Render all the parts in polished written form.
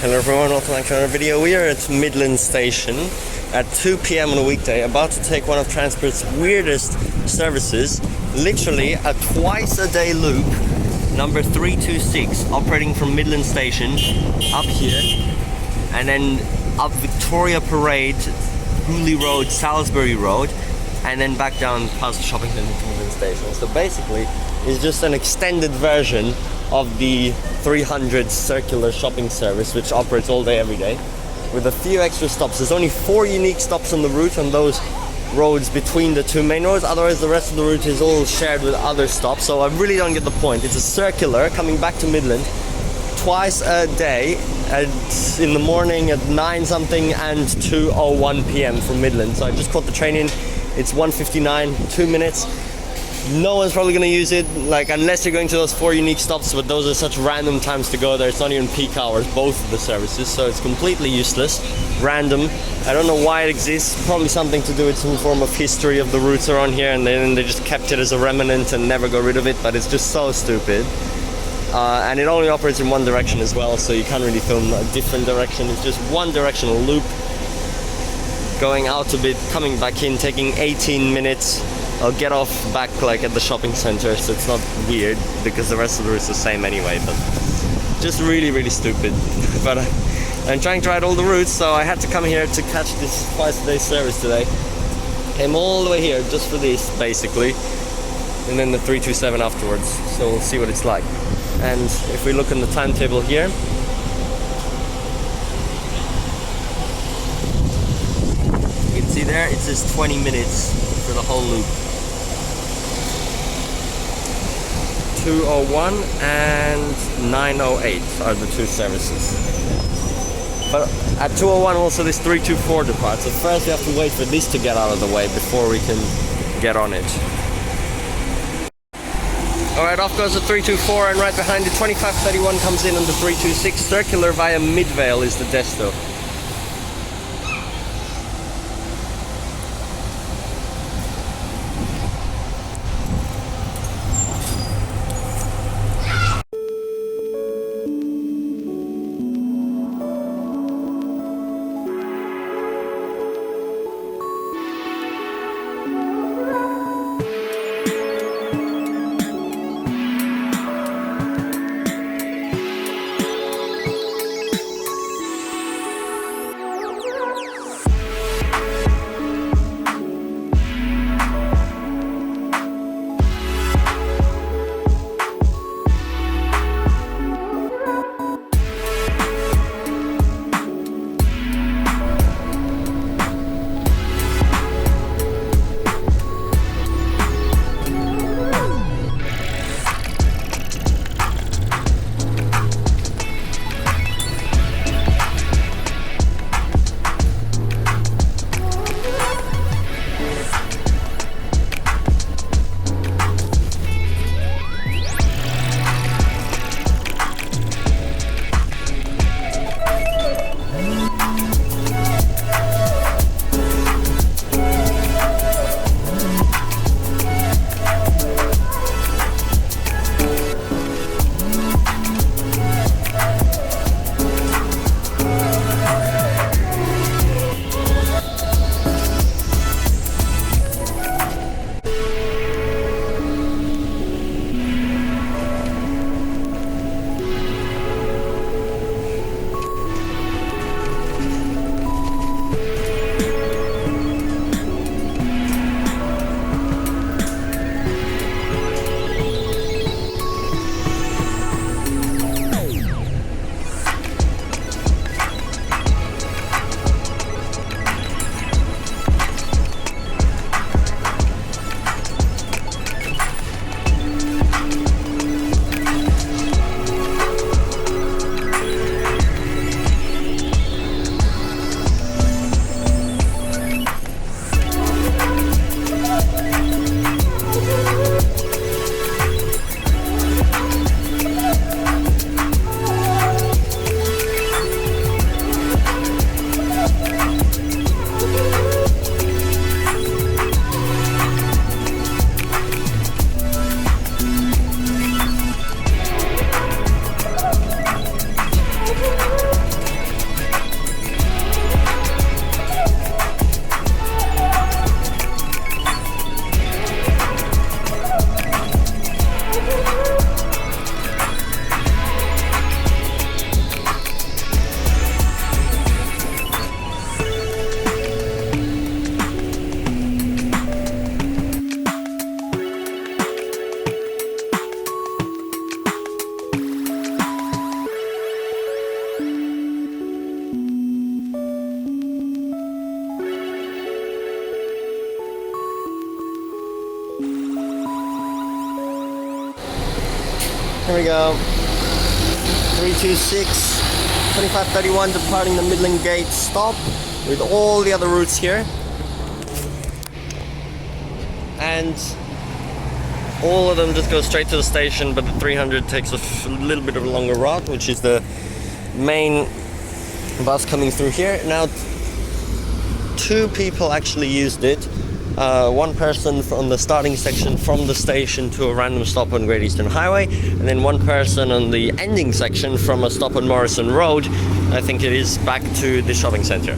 Hello everyone, welcome back to another video. We are at Midland Station at 2 p.m. on a weekday, about to take one of Transperth's weirdest services, literally a twice-a-day loop, number 326, operating from Midland Station, up here, and then up Victoria Parade, Hooley Road, Salisbury Road, and then back down past the shopping centre to Midland Station. So basically, it's just an extended version of the 300 circular shopping service, which operates all day, every day, with a few extra stops. There's only 4 unique stops on the route on those roads between the 2 main roads. Otherwise, the rest of the route is all shared with other stops. So I really don't get the point. It's a circular coming back to Midland twice a day, in the morning at 9 something and 2:01 p.m. from Midland. So I just caught the train in. It's 1:59, 2 minutes. No one's probably going to use it, like, unless you're going to those 4 unique stops, but those are such random times to go there. It's not even peak hours, both of the services, so it's completely useless, random. I don't know why it exists. Probably something to do with some form of history of the routes around here, and then they just kept it as a remnant and never got rid of it, but it's just so stupid. And it only operates in one direction as well, so you can't really film a different direction. It's just one directional loop, going out a bit, coming back in, taking 18 minutes. I'll get off back like at the shopping center, so it's not weird because the rest of the route is the same anyway, but just really, really stupid. But I'm trying to ride all the routes, so I had to come here to catch this twice-a-day service today. Came all the way here just for this, basically, and then the 327 afterwards, so we'll see what it's like. And if we look on the timetable here, you can see there it says 20 minutes for the whole loop. 2:01 and 9:08 are the 2 services. But at 2:01 also this 324 departs, so first we have to wait for this to get out of the way before we can get on it. Alright, off goes the 324, and right behind it 2531 comes in on the 326. Circular via Midvale is the desto. Here we go. 326, 2531 departing the Midland Gate stop with all the other routes here. And all of them just go straight to the station, but the 300 takes a little bit of a longer route, which is the main bus coming through here. Now, 2 people actually used it. One person from the starting section from the station to a random stop on Great Eastern Highway, and then one person on the ending section from a stop on Morrison Road, I think it is, back to the shopping center.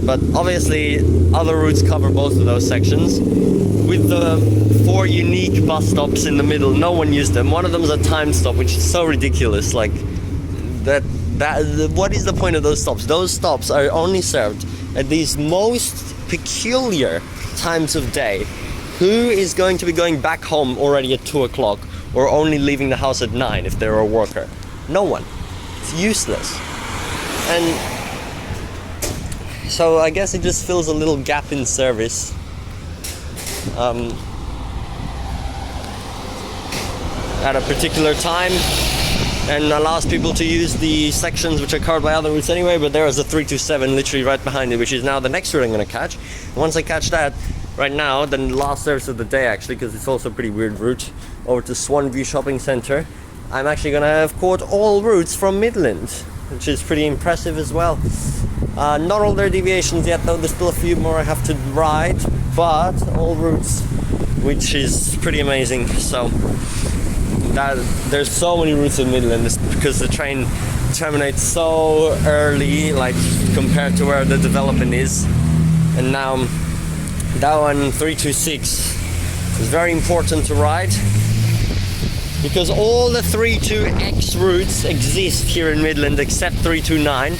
But obviously other routes cover both of those sections. With the 4 unique bus stops in the middle, no one used them. One of them is a time stop, which is so ridiculous. Like what is the point of those stops? Those stops are only served at these most peculiar times of day. Who is going to be going back home already at 2 o'clock or only leaving the house at 9 if they're a worker? No one. It's useless. And so I guess it just fills a little gap in service. At a particular time, and allows people to use the sections which are covered by other routes anyway. But there is a 327 literally right behind it, which is now the next route I'm going to catch. And once I catch that, right now, then the last service of the day actually, because it's also a pretty weird route, over to Swan View Shopping Centre, I'm actually going to have caught all routes from Midland, which is pretty impressive as well. Not all their deviations yet though, there's still a few more I have to ride, but all routes, which is pretty amazing. So there's so many routes in Midland because the train terminates so early, like compared to where the development is. And now that one, 326, is very important to ride because all the 32X routes exist here in Midland except 329.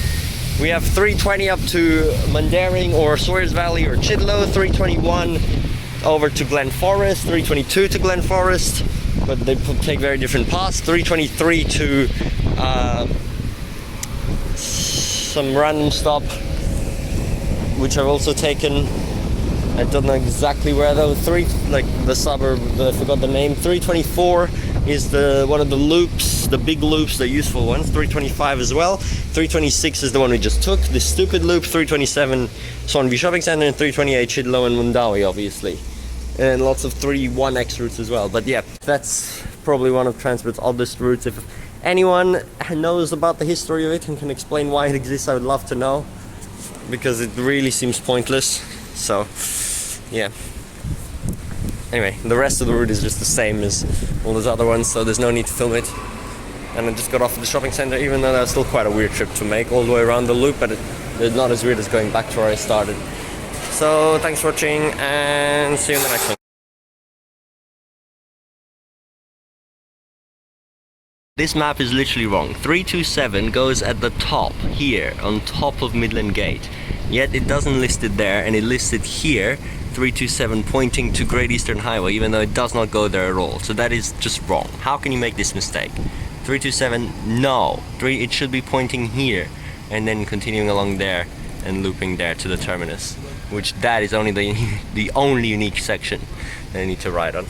We have 320 up to Mundaring or Sawyers Valley or Chidlow, 321 over to Glen Forrest, 322 to Glen Forrest, but they take very different paths. 323 to some random stop, which I've also taken. I don't know exactly where though. Like the suburb, I forgot the name. 324 is one of the loops, the big loops, the useful ones. 325 as well. 326 is the one we just took, the stupid loop. 327 Swan View Shopping Centre, and 328 Chidlow and Mundaring, obviously. And lots of 31X routes as well. But yeah, that's probably one of Transperth's oddest routes. If anyone knows about the history of it and can explain why it exists, I would love to know, because it really seems pointless. So yeah, anyway, the rest of the route is just the same as all those other ones, so there's no need to film it. And I just got off at the shopping center, even though that's still quite a weird trip to make all the way around the loop, but it's not as weird as going back to where I started. So thanks for watching, and see you in the next one. This map is literally wrong. 327 goes at the top here, on top of Midland Gate. Yet it doesn't list it there, and it listed here 327 pointing to Great Eastern Highway, even though it does not go there at all. So that is just wrong. How can you make this mistake? 327, no. It should be pointing here and then continuing along there and looping there to the terminus, which that is only the only unique section that I need to ride on.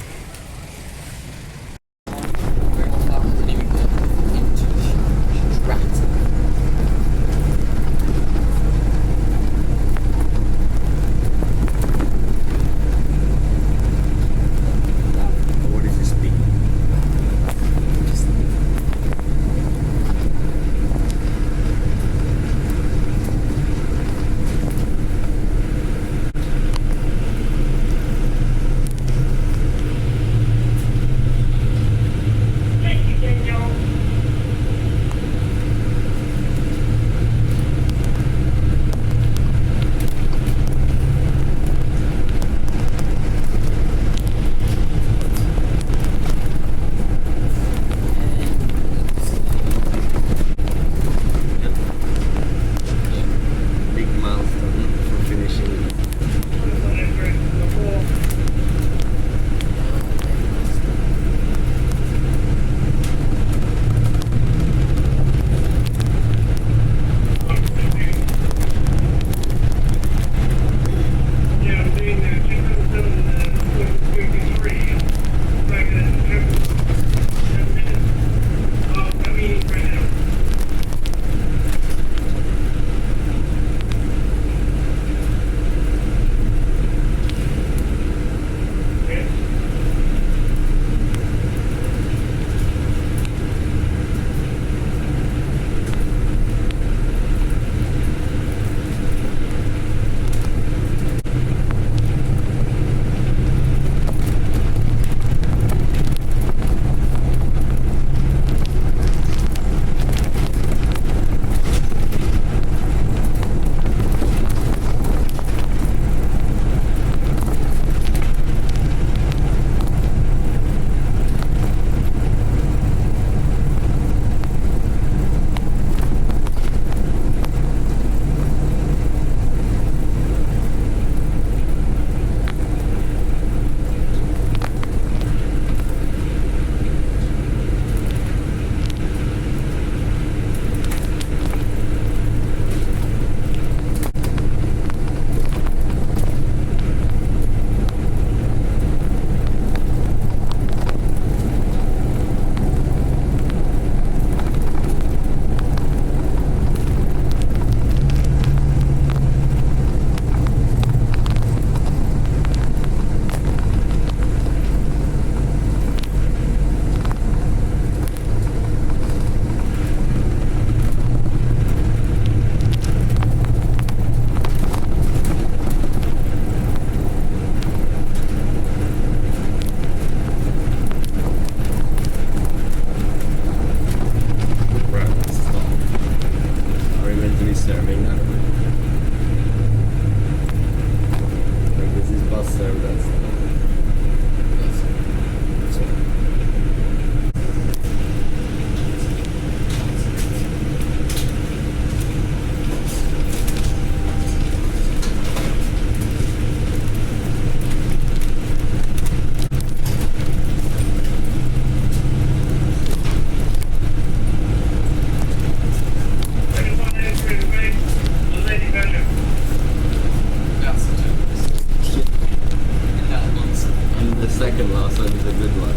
last one is a good one.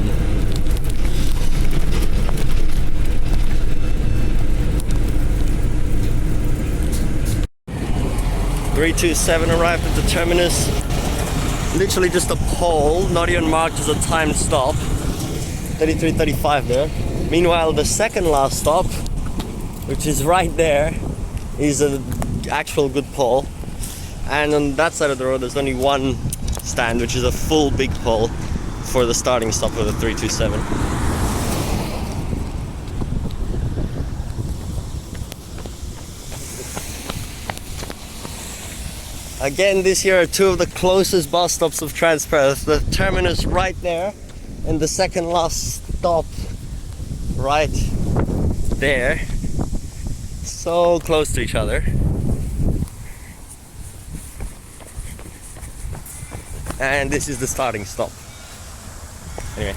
327 arrived at the terminus. Literally just a pole, not even marked as a timed stop. 33:35 there. Meanwhile, the second last stop, which is right there, is an actual good pole. And on that side of the road, there's only one stand, which is a full big pole for the starting stop of the 327. Again, this year are two of the closest bus stops of Transperth. The terminus right there, and the second last stop right there. So close to each other. And this is the starting stop. Anyway.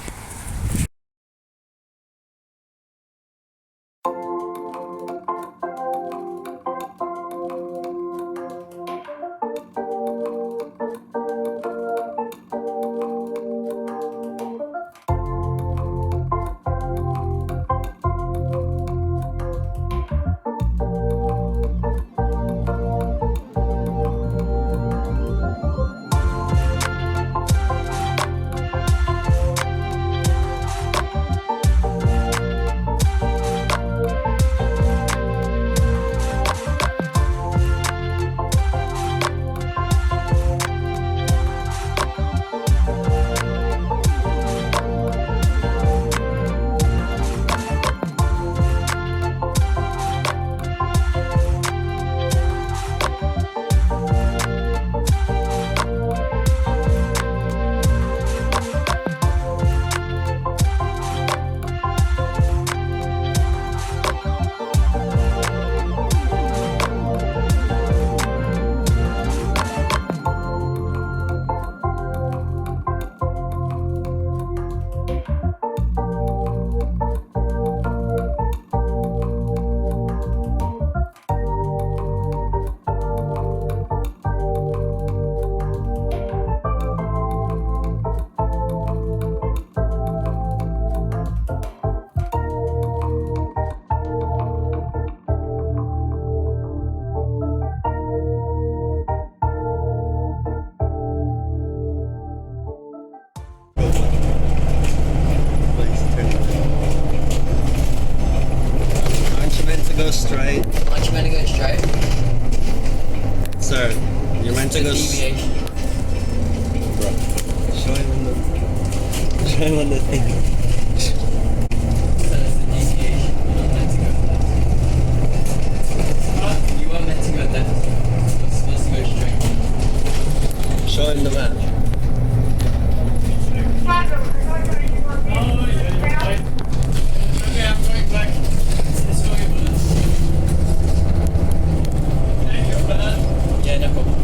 Straight. Aren't you meant to go straight? Sir, you're meant to go Deviation. Bro, show him on the thing. So it's the deviation. You're not meant to go left. You are meant to go left. You're supposed to go straight. Show him the map. Okay, I'm going back. Let's go get Bernard. Thank you, Bernard. Yeah, no problem.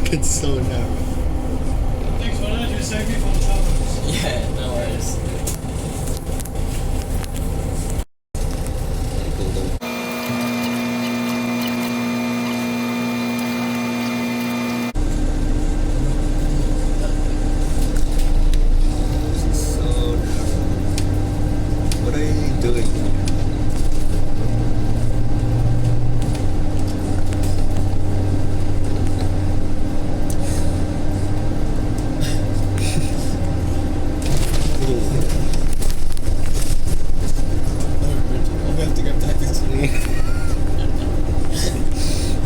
It's so narrow. Thanks, why don't you save me from the troubles? Yeah, no worries. This is so narrow. What are you doing? We have to go back this way.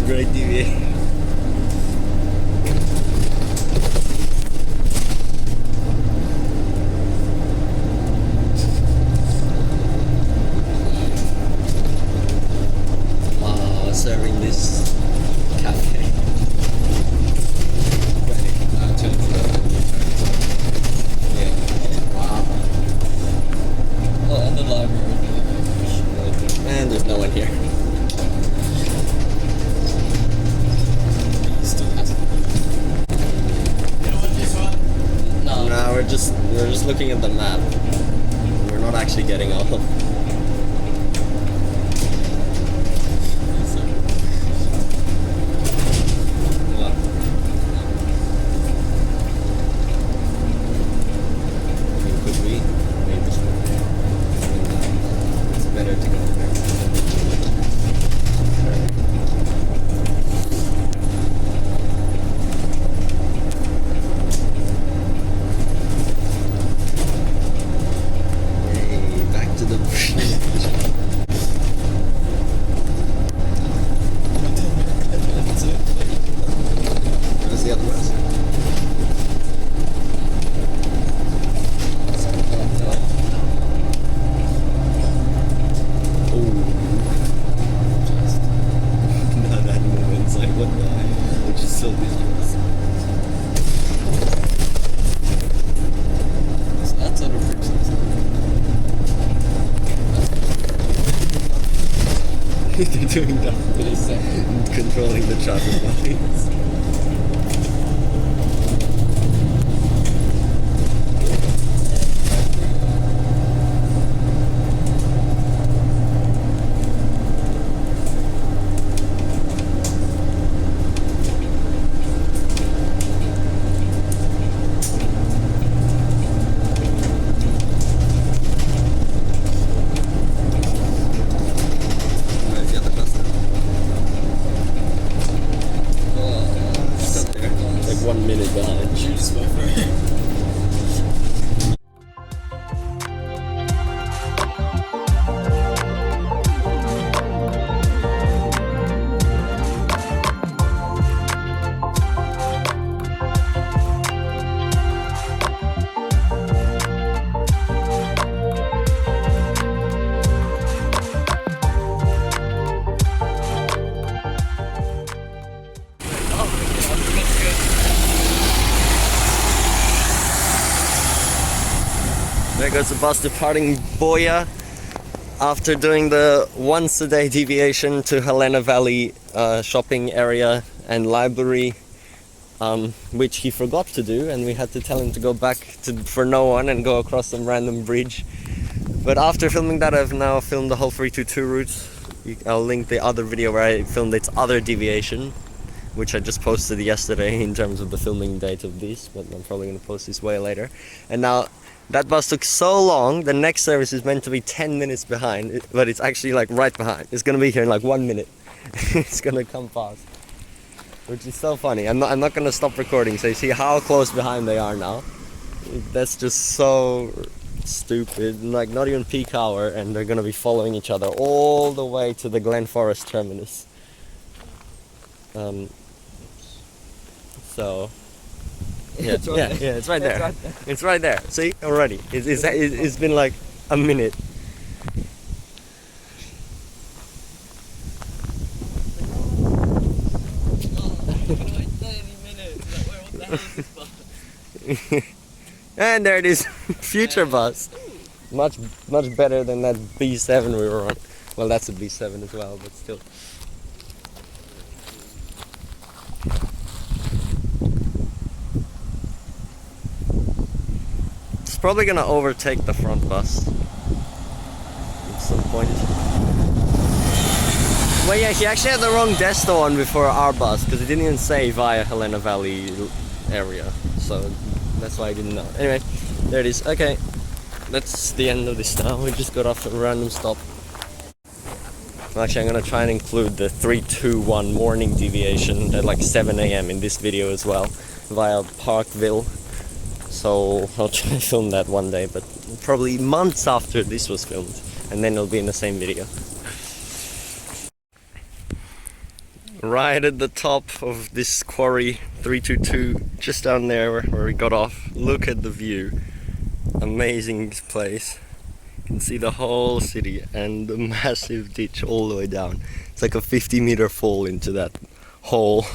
Great deviation. Wow, serving this cafe. Turn to yeah. Wow. Oh, and the library. And there's no one here. Still has it. You know what this one? No. No, we're just looking at the map. We're not actually getting off. What? Could we? Maybe this one. It's better to go there. Hey, back to the Where's the other bus? Not that moment. It's like, what the hell? Which is so visuals. So that's under They're doing that. What is that? Controlling the traffic lights. Where's the other bus now? It's up there. It's like 1 minute behind. You just went for it. There goes the bus departing Boya after doing the once a day deviation to Helena Valley shopping area and library, which he forgot to do, and we had to tell him to go back for no one and go across some random bridge. But after filming that, I've now filmed the whole 322 route. I'll link the other video where I filmed its other deviation, which I just posted yesterday in terms of the filming date of this, but I'm probably going to post this way later. And now that bus took so long. The next service is meant to be 10 minutes behind, but it's actually like right behind. It's going to be here in like 1 minute. It's going to come fast, which is so funny. I'm not going to stop recording, so you see how close behind they are now. That's just so stupid. Like, not even peak hour, and they're going to be following each other all the way to the Glen Forrest terminus. So yeah, It's right yeah, there. yeah, it's right there. It's right there. It's right there. See, already. It's been like a minute. And there it is, future bus. Much better than that B7 we were on. Well, that's a B7 as well, but still. probably gonna overtake the front bus at some point. Well, yeah, he actually had the wrong Desto on before our bus, because it didn't even say via Helena Valley area, so that's why I didn't know. Anyway, there it is. Okay, that's the end of this now. We just got off a random stop. Well, actually, I'm gonna try and include the 321 morning deviation at like 7 AM in this video as well, via Parkerville. So I'll try to film that one day, but probably months after this was filmed, and then it'll be in the same video. Right at the top of this Quarry 322, just down there where we got off. Look at the view. Amazing place. You can see the whole city and the massive ditch all the way down. It's like a 50-meter fall into that hole.